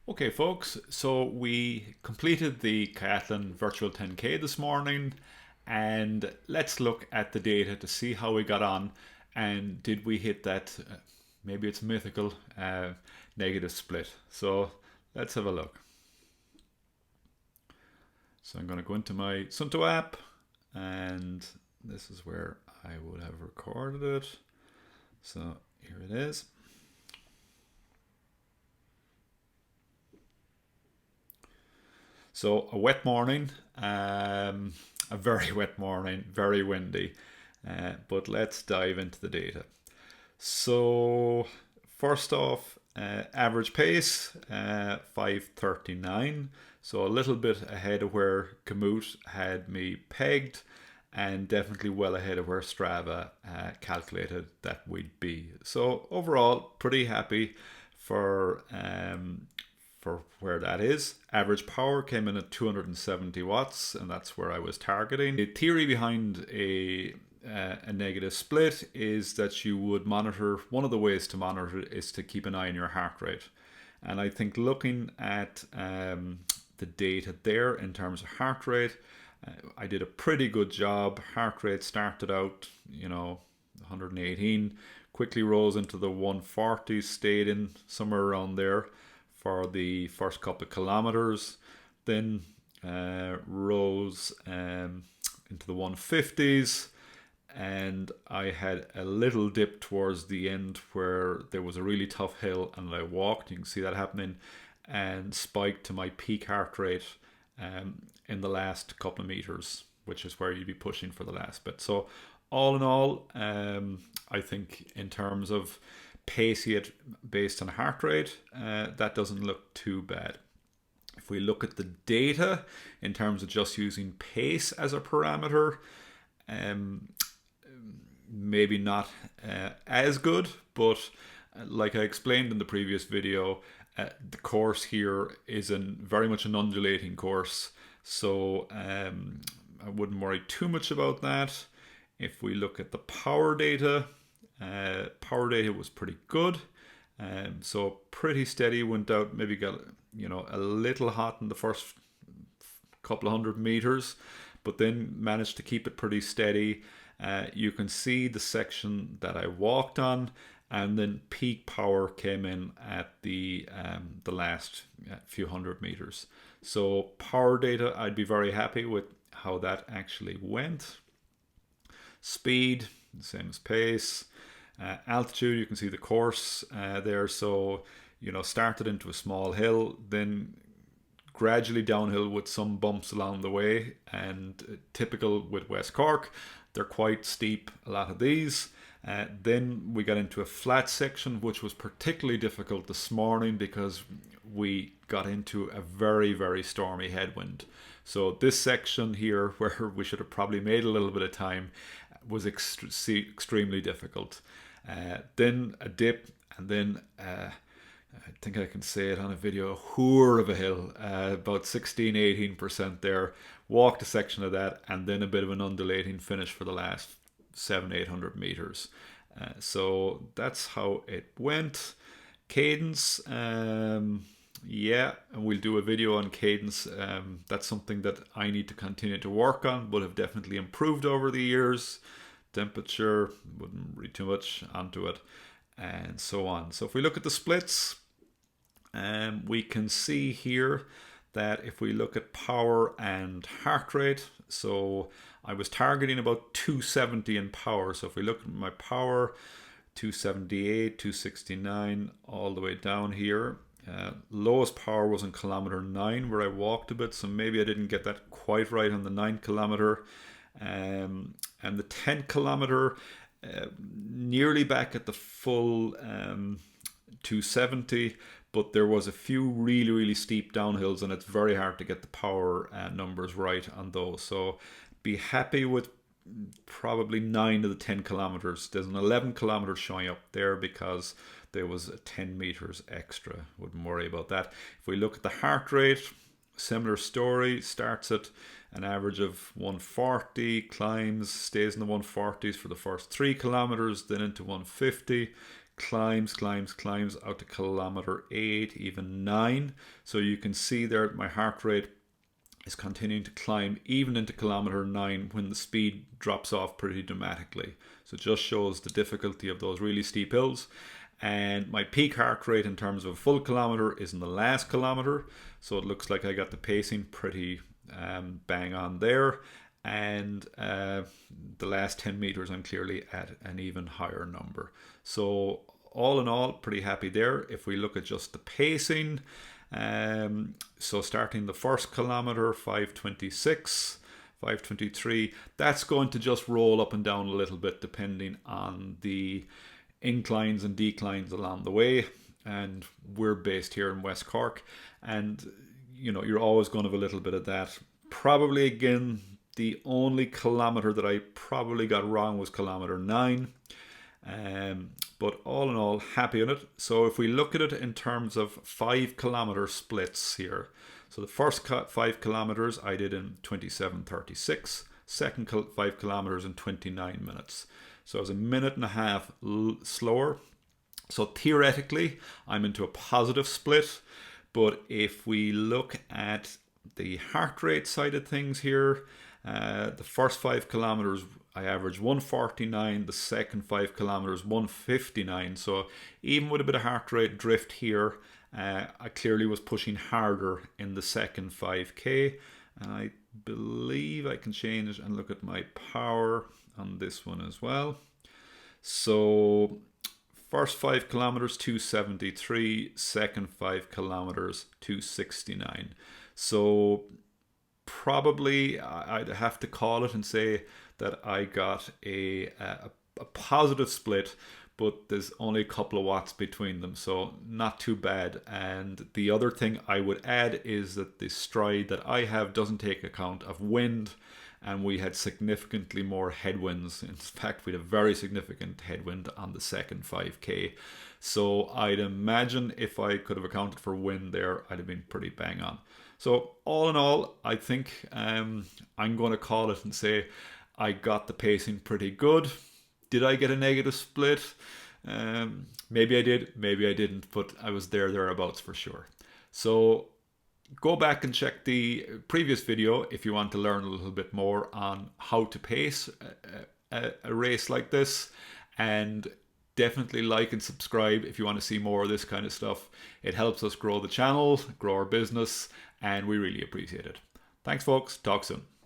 Okay, folks, so we completed the Kayathlon virtual 10K this morning, and let's look at the data to see how we got on and did we hit that, maybe it's mythical, negative split. So let's have a look. So I'm going to go into my Sunto app, and this is where I would have recorded it. So here it is. So a wet morning, a very wet morning, very windy. But let's dive into the data. So first off, average pace, 5:39. So a little bit ahead of where Komoot had me pegged, and definitely well ahead of where Strava calculated that we'd be. So overall, pretty happy for where that is. Average power came in at 270 watts, and that's where I was targeting. The theory behind a negative split is that you would monitor, one of the ways to monitor it is to keep an eye on your heart rate. And I think looking at the data there in terms of heart rate, I did a pretty good job. Heart rate started out, 118, quickly rose into the 140s, stayed in somewhere around there for the first couple of kilometers, then rose into the 150s, and I had a little dip towards the end where there was a really tough hill and I walked, you can see that happening, and spiked to my peak heart rate in the last couple of meters, which is where you'd be pushing for the last bit. So all in all, I think in terms of pacing it based on heart rate, that doesn't look too bad. If we look at the data in terms of just using pace as a parameter, maybe not as good, but like I explained in the previous video, the course here is very much an undulating course, so I wouldn't worry too much about that. If we look at the power data was pretty good, so pretty steady. Went out, maybe got a little hot in the first couple of 100 meters, but then managed to keep it pretty steady. You can see the section that I walked on, and then peak power came in at the last few hundred meters. So power data, I'd be very happy with how that actually went. Speed, same as pace. Altitude, you can see the course there. So started into a small hill, then gradually downhill with some bumps along the way, and typical with West Cork, they're quite steep, a lot of these. Then we got into a flat section, which was particularly difficult this morning because we got into a very, very stormy headwind. So this section here, where we should have probably made a little bit of time, was extremely difficult. Then a dip, and then I think I can say it on a video, a whore of a hill, about 16-18% there. Walked a section of that, and then a bit of an undulating finish for the last 700-800 meters. So that's how it went. Cadence, yeah, and we'll do a video on cadence. That's something that I need to continue to work on, but have definitely improved over the years. Temperature, wouldn't read too much onto it, and so on. So if we look at the splits, we can see here that if we look at power and heart rate, so I was targeting about 270 in power. So if we look at my power, 278, 269, all the way down here. Lowest power was in kilometer 9, where I walked a bit, so maybe I didn't get that quite right on the 9 kilometer. And the 10 kilometer, nearly back at the full 270, but there was a few really, really steep downhills, and it's very hard to get the power numbers right on those. So be happy with probably 9 of the 10 kilometers. There's an 11 kilometer showing up there because there was 10 meters extra. Wouldn't worry about that. If we look at the heart rate, similar story. Starts at an average of 140, climbs, stays in the 140s for the first 3 kilometers, then into 150, climbs out to kilometer 8, even 9. So you can see there my heart rate is continuing to climb even into kilometer 9 when the speed drops off pretty dramatically. So it just shows the difficulty of those really steep hills. And my peak heart rate in terms of a full kilometer is in the last kilometer. So it looks like I got the pacing pretty bang on there. And the last 10 meters I'm clearly at an even higher number. So all in all, pretty happy there. If we look at just the pacing, so starting the first kilometer, 5:26, 5:23, that's going to just roll up and down a little bit depending on the inclines and declines along the way. And we're based here in West Cork, and you know, you're always going to have a little bit of that. Probably again, the only kilometer that I probably got wrong was kilometer 9. But all in all, happy in it. So if we look at it in terms of 5 kilometer splits here, so the first 5 kilometers I did in 27:36, second 5 kilometers in 29 minutes. So I was a minute and a half slower. So theoretically, I'm into a positive split. But if we look at the heart rate side of things here, the first 5 kilometers I averaged 149, the second 5 kilometers 159. So even with a bit of heart rate drift here, I clearly was pushing harder in the second 5k. And I believe I can change and look at my power on this one as well. So first 5 kilometers 273, second 5 kilometers 269. So probably I'd have to call it and say that I got a positive split, but there's only a couple of watts between them, so not too bad. And the other thing I would add is that the stride that I have doesn't take account of wind, and we had significantly more headwinds. In fact, we had a very significant headwind on the second 5k. So I'd imagine if I could have accounted for wind there, I'd have been pretty bang on. So all in all, I think I'm going to call it and say I got the pacing pretty good. Did I get a negative split? Maybe I did, maybe I didn't, but I was thereabouts for sure. So go back and check the previous video if you want to learn a little bit more on how to pace a race like this. And definitely like and subscribe if you want to see more of this kind of stuff. It helps us grow the channel, grow our business, and we really appreciate it. Thanks, folks. Talk soon.